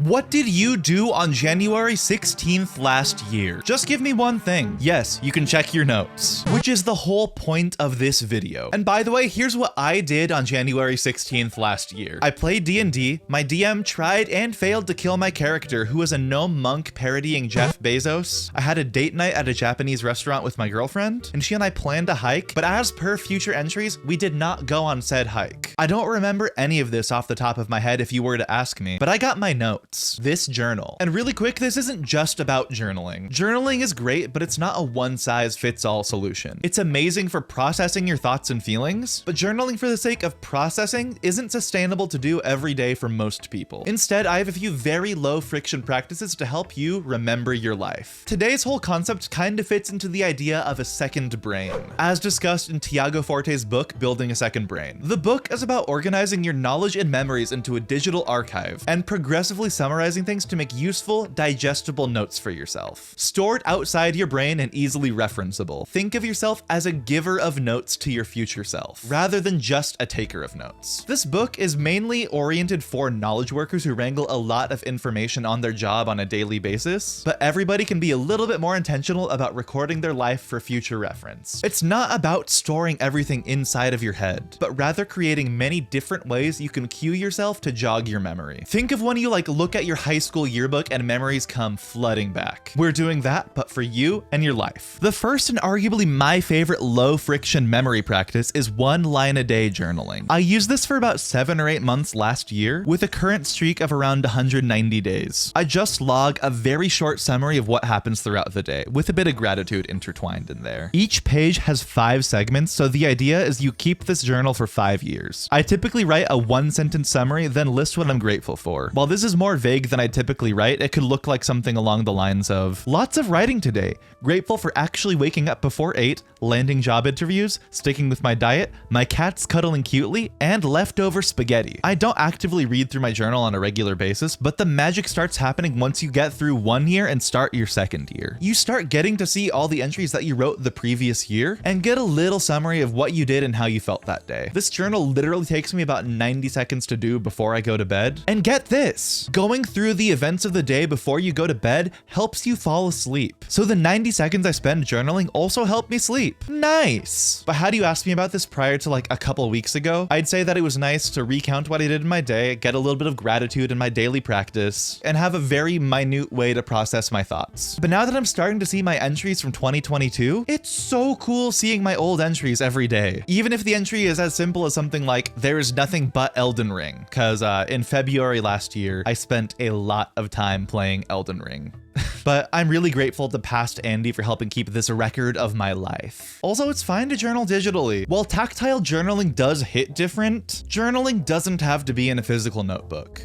What did you do on January 16th last year? Just give me one thing. Yes, you can check your notes, which is the whole point of this video. And by the way, here's what I did on January 16th last year. I played D&D. My DM tried and failed to kill my character, who was a gnome monk parodying Jeff Bezos. I had a date night at a Japanese restaurant with my girlfriend, and she and I planned a hike, but as per future entries, we did not go on said hike. I don't remember any of this off the top of my head if you were to ask me, but I got my notes. This journal. And really quick, this isn't just about journaling. Journaling is great, but it's not a one-size-fits-all solution. It's amazing for processing your thoughts and feelings, but journaling for the sake of processing isn't sustainable to do every day for most people. Instead, I have a few very low-friction practices to help you remember your life. Today's whole concept kind of fits into the idea of a second brain, as discussed in Tiago Forte's book, Building a Second Brain. The book is about organizing your knowledge and memories into a digital archive and progressively summarizing things to make useful, digestible notes for yourself. Stored outside your brain and easily referenceable. Think of yourself as a giver of notes to your future self, rather than just a taker of notes. This book is mainly oriented for knowledge workers who wrangle a lot of information on their job on a daily basis, but everybody can be a little bit more intentional about recording their life for future reference. It's not about storing everything inside of your head, but rather creating many different ways you can cue yourself to jog your memory. Think of when you look at your high school yearbook and memories come flooding back. We're doing that, but for you and your life. The first and arguably my favorite low friction memory practice is 1 line a day journaling. I used this for about 7 or 8 months last year with a current streak of around 190 days. I just log a very short summary of what happens throughout the day with a bit of gratitude intertwined in there. Each page has 5 segments, so the idea is you keep this journal for 5 years. I typically write a 1-sentence summary, then list what I'm grateful for. While this is more vague than I typically write, it could look like something along the lines of, lots of writing today. Grateful for actually waking up before 8, landing job interviews, sticking with my diet, my cats cuddling cutely, and leftover spaghetti. I don't actively read through my journal on a regular basis, but the magic starts happening once you get through 1 year and start your 2nd year. You start getting to see all the entries that you wrote the previous year and get a little summary of what you did and how you felt that day. This journal literally takes me about 90 seconds to do before I go to bed. And get this, going through the events of the day before you go to bed helps you fall asleep. So the 90 seconds I spend journaling also help me sleep. Nice. But had you asked me about this prior to a couple weeks ago, I'd say that it was nice to recount what I did in my day, get a little bit of gratitude in my daily practice, and have a very minute way to process my thoughts. But now that I'm starting to see my entries from 2022, it's so cool seeing my old entries every day. Even if the entry is as simple as something like, there's nothing but Elden Ring, because in February last year, I spent a lot of time playing Elden Ring. But I'm really grateful to past Andy for helping keep this a record of my life. Also, it's fine to journal digitally. While tactile journaling does hit different, journaling doesn't have to be in a physical notebook.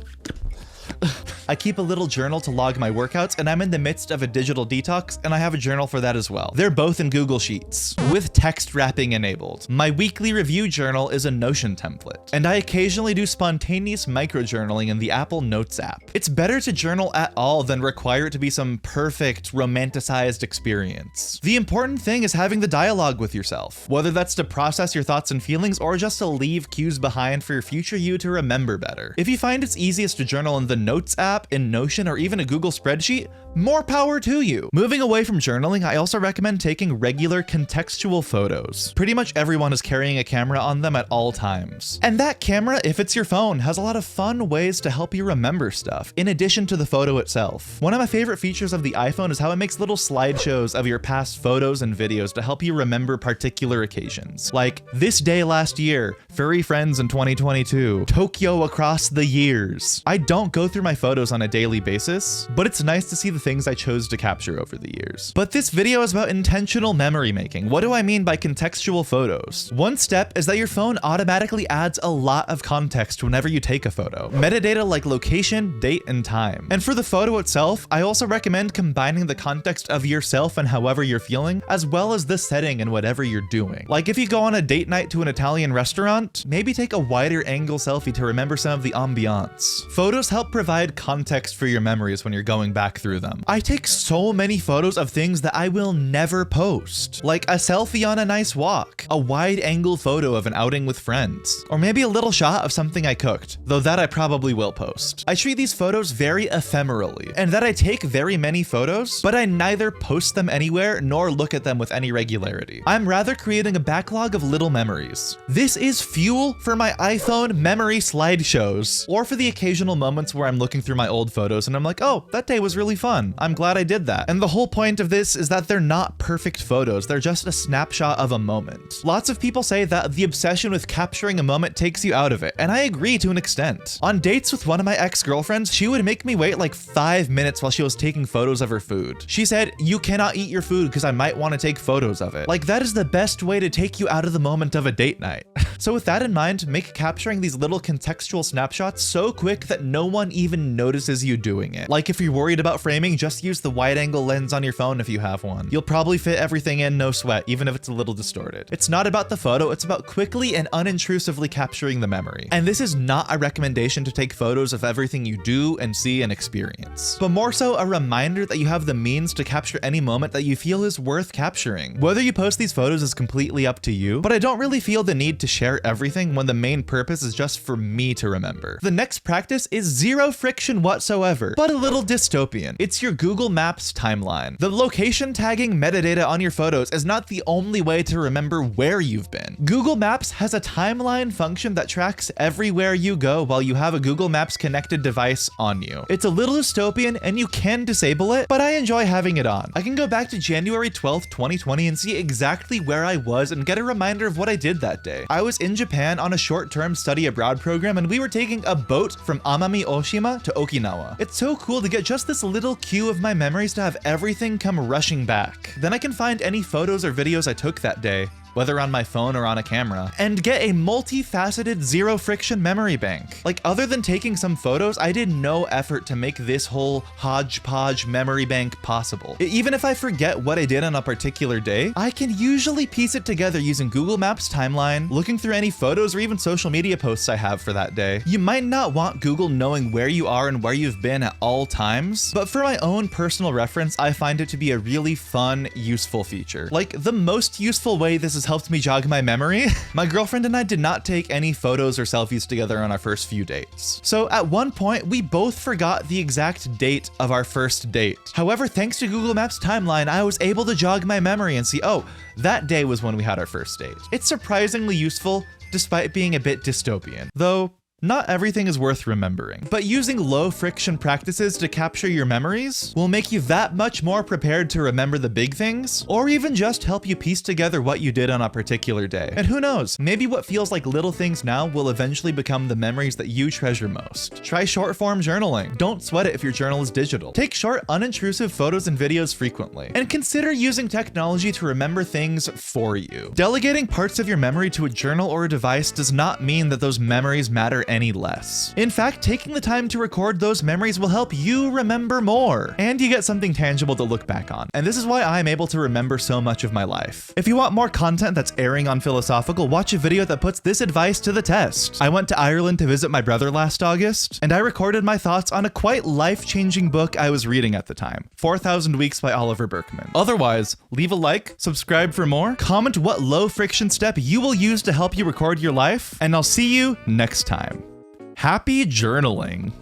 I keep a little journal to log my workouts, and I'm in the midst of a digital detox, and I have a journal for that as well. They're both in Google Sheets, with text wrapping enabled. My weekly review journal is a Notion template, and I occasionally do spontaneous microjournaling in the Apple Notes app. It's better to journal at all than require it to be some perfect, romanticized experience. The important thing is having the dialogue with yourself, whether that's to process your thoughts and feelings or just to leave cues behind for your future you to remember better. If you find it's easiest to journal in the Notes app, in Notion, or even a Google spreadsheet, more power to you. Moving away from journaling, I also recommend taking regular contextual photos. Pretty much everyone is carrying a camera on them at all times. And that camera, if it's your phone, has a lot of fun ways to help you remember stuff, in addition to the photo itself. One of my favorite features of the iPhone is how it makes little slideshows of your past photos and videos to help you remember particular occasions. Like, this day last year, furry friends in 2022, Tokyo across the years. I don't go through my photos on a daily basis, but it's nice to see the things I chose to capture over the years. But this video is about intentional memory making. What do I mean by contextual photos? One step is that your phone automatically adds a lot of context whenever you take a photo. Metadata like location, date, and time. And for the photo itself, I also recommend combining the context of yourself and however you're feeling, as well as the setting and whatever you're doing. Like if you go on a date night to an Italian restaurant, maybe take a wider angle selfie to remember some of the ambiance. Photos help provide context context for your memories when you're going back through them. I take so many photos of things that I will never post, like a selfie on a nice walk, a wide-angle photo of an outing with friends, or maybe a little shot of something I cooked, though that I probably will post. I treat these photos very ephemerally, and that I take very many photos, but I neither post them anywhere nor look at them with any regularity. I'm rather creating a backlog of little memories. This is fuel for my iPhone memory slideshows, or for the occasional moments where I'm looking through my old photos and I'm like, oh, that day was really fun. I'm glad I did that. And the whole point of this is that they're not perfect photos. They're just a snapshot of a moment. Lots of people say that the obsession with capturing a moment takes you out of it, and I agree to an extent. On dates with one of my ex-girlfriends, she would make me wait like 5 minutes while she was taking photos of her food. She said, you cannot eat your food because I might want to take photos of it. Like, that is the best way to take you out of the moment of a date night. So with that in mind, make capturing these little contextual snapshots so quick that no one even notices you doing it. Like, if you're worried about framing, just use the wide-angle lens on your phone if you have one. You'll probably fit everything in no sweat, even if it's a little distorted. It's not about the photo, it's about quickly and unintrusively capturing the memory. And this is not a recommendation to take photos of everything you do and see and experience, but more so a reminder that you have the means to capture any moment that you feel is worth capturing. Whether you post these photos is completely up to you, but I don't really feel the need to share everything when the main purpose is just for me to remember. The next practice is zero friction whatsoever, but a little dystopian. It's your Google Maps timeline. The location tagging metadata on your photos is not the only way to remember where you've been. Google Maps has a timeline function that tracks everywhere you go while you have a Google Maps connected device on you. It's a little dystopian and you can disable it, but I enjoy having it on. I can go back to January 12th, 2020 and see exactly where I was and get a reminder of what I did that day. I was in Japan on a short-term study abroad program and we were taking a boat from Amami Oshima to Okinawa. It's so cool to get just this little queue of my memories to have everything come rushing back. Then I can find any photos or videos I took that day, whether on my phone or on a camera, and get a multifaceted zero friction memory bank. Like, other than taking some photos, I did no effort to make this whole hodgepodge memory bank possible. Even if I forget what I did on a particular day, I can usually piece it together using Google Maps timeline, looking through any photos or even social media posts I have for that day. You might not want Google knowing where you are and where you've been at all times, but for my own personal reference, I find it to be a really fun, useful feature. Like, the most useful way this is helped me jog my memory. My girlfriend and I did not take any photos or selfies together on our first few dates. So at one point, we both forgot the exact date of our first date. However, thanks to Google Maps timeline, I was able to jog my memory and see, oh, that day was when we had our first date. It's surprisingly useful, despite being a bit dystopian. Though, not everything is worth remembering, but using low friction practices to capture your memories will make you that much more prepared to remember the big things, or even just help you piece together what you did on a particular day. And who knows, maybe what feels like little things now will eventually become the memories that you treasure most. Try short form journaling. Don't sweat it if your journal is digital. Take short, unintrusive photos and videos frequently, and consider using technology to remember things for you. Delegating parts of your memory to a journal or a device does not mean that those memories matter any less. In fact, taking the time to record those memories will help you remember more, and you get something tangible to look back on. And this is why I'm able to remember so much of my life. If you want more content that's airing on philosophical, watch a video that puts this advice to the test. I went to Ireland to visit my brother last August, and I recorded my thoughts on a quite life-changing book I was reading at the time, 4,000 Weeks by Oliver Burkeman. Otherwise, leave a like, subscribe for more, comment what low friction step you will use to help you record your life, and I'll see you next time. Happy journaling.